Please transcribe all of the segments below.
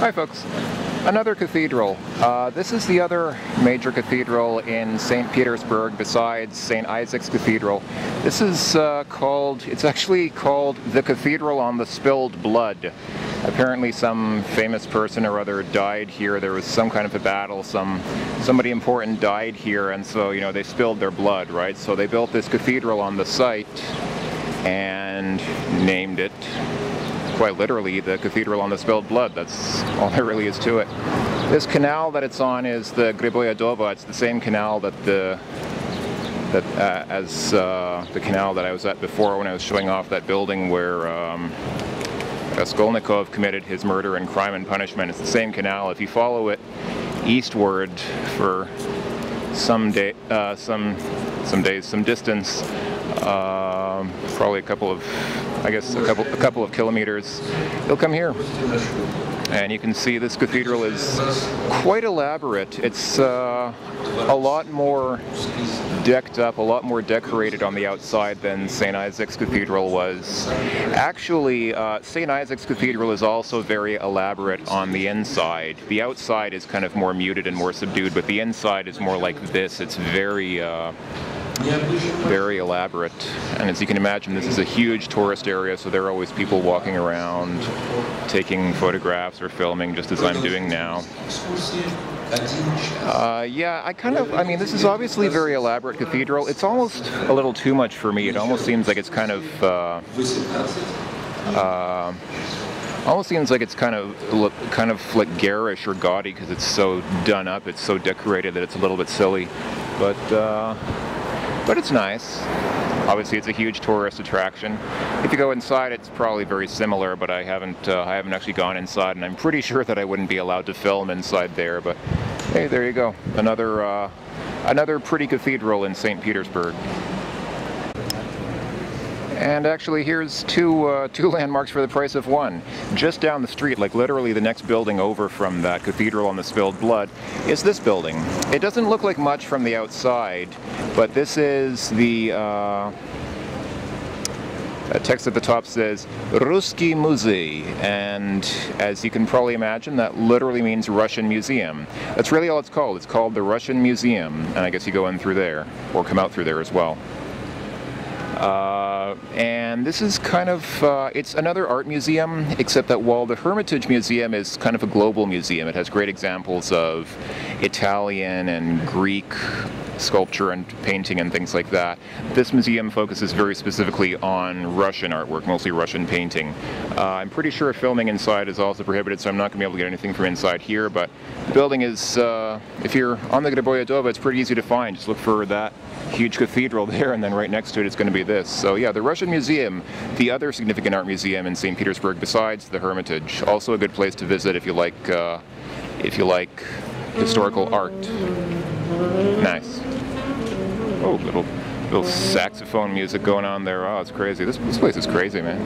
Hi folks, another cathedral. This is the other major cathedral in St. Petersburg besides St. Isaac's Cathedral. This is it's actually called the Cathedral on the Spilled Blood. Apparently some famous person or other died here. There was some kind of a battle, somebody important died here, and so, you know, they spilled their blood, right? So they built this cathedral on the site and named it, quite literally, the Cathedral on the Spilled Blood. That's all there really is to it. This canal that it's on is the Griboya Doba. It's the same canal that as the canal that I was at before when I was showing off that building where Raskolnikov committed his murder and Crime and Punishment. It's the same canal. If you follow it eastward for some distance, probably a couple of kilometers, you'll come here. And you can see this cathedral is quite elaborate. It's a lot more decked up, a lot more decorated on the outside than St. Isaac's Cathedral was. Actually, St. Isaac's Cathedral is also very elaborate on the inside. The outside is kind of more muted and more subdued, but the inside is more like this. It's very elaborate, and as you can imagine, this is a huge tourist area, so there are always people walking around taking photographs or filming, just as I'm doing now. Yeah, I mean, this is obviously a very elaborate cathedral. It's almost a little too much for me. It almost seems like it's kind of like garish or gaudy because it's so done up, it's so decorated that it's a little bit silly. But it's nice. Obviously, it's a huge tourist attraction. If you go inside, it's probably very similar, but I haven't actually gone inside, and I'm pretty sure that I wouldn't be allowed to film inside there. But hey, there you go, another pretty cathedral in St. Petersburg. And actually, here's two landmarks for the price of one. Just down the street, like literally the next building over from that Cathedral on the Spilled Blood, is this building. It doesn't look like much from the outside, but this is the text at the top says Ruski Muzey, and as you can probably imagine, that literally means Russian Museum. That's really all it's called. It's called the Russian Museum, and I guess you go in through there, or come out through there as well. And this is kind of, it's another art museum, except that while the Hermitage Museum is kind of a global museum, it has great examples of Italian and Greek sculpture and painting and things like that. This museum focuses very specifically on Russian artwork, mostly Russian painting. I'm pretty sure filming inside is also prohibited, so I'm not going to be able to get anything from inside here, but the building is, if you're on the Griboya Doba, it's pretty easy to find. Just look for that huge cathedral there, and then right next to it is going to be this. So yeah, the Russian Museum, the other significant art museum in St. Petersburg besides the Hermitage. Also a good place to visit if you like historical art. Nice. Oh, little saxophone music going on there. Oh, it's crazy. This place is crazy, man.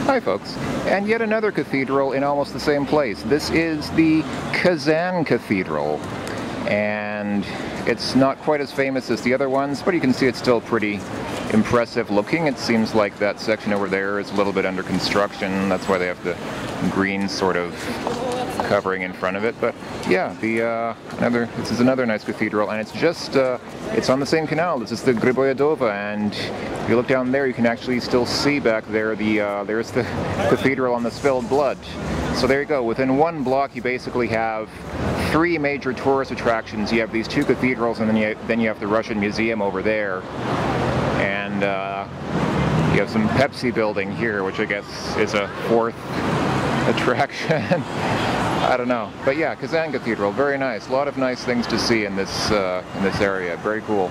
Hi folks, and yet another cathedral in almost the same place. This is the Kazan Cathedral, and it's not quite as famous as the other ones, but you can see it's still pretty impressive looking. It seems like that section over there is a little bit under construction. That's why they have the green sort of covering in front of it. But yeah, this is another nice cathedral, and it's just it's on the same canal. This is the Griboya Doba, and if you look down there, you can actually still see back there there's the Cathedral on the Spilled Blood. So there you go. Within one block, you basically have three major tourist attractions. You have these two cathedrals, and then you have the Russian Museum over there, and you have some Pepsi building here, which I guess is a fourth attraction. I don't know, but yeah, Kazan Cathedral, very nice. A lot of nice things to see in this area. Very cool.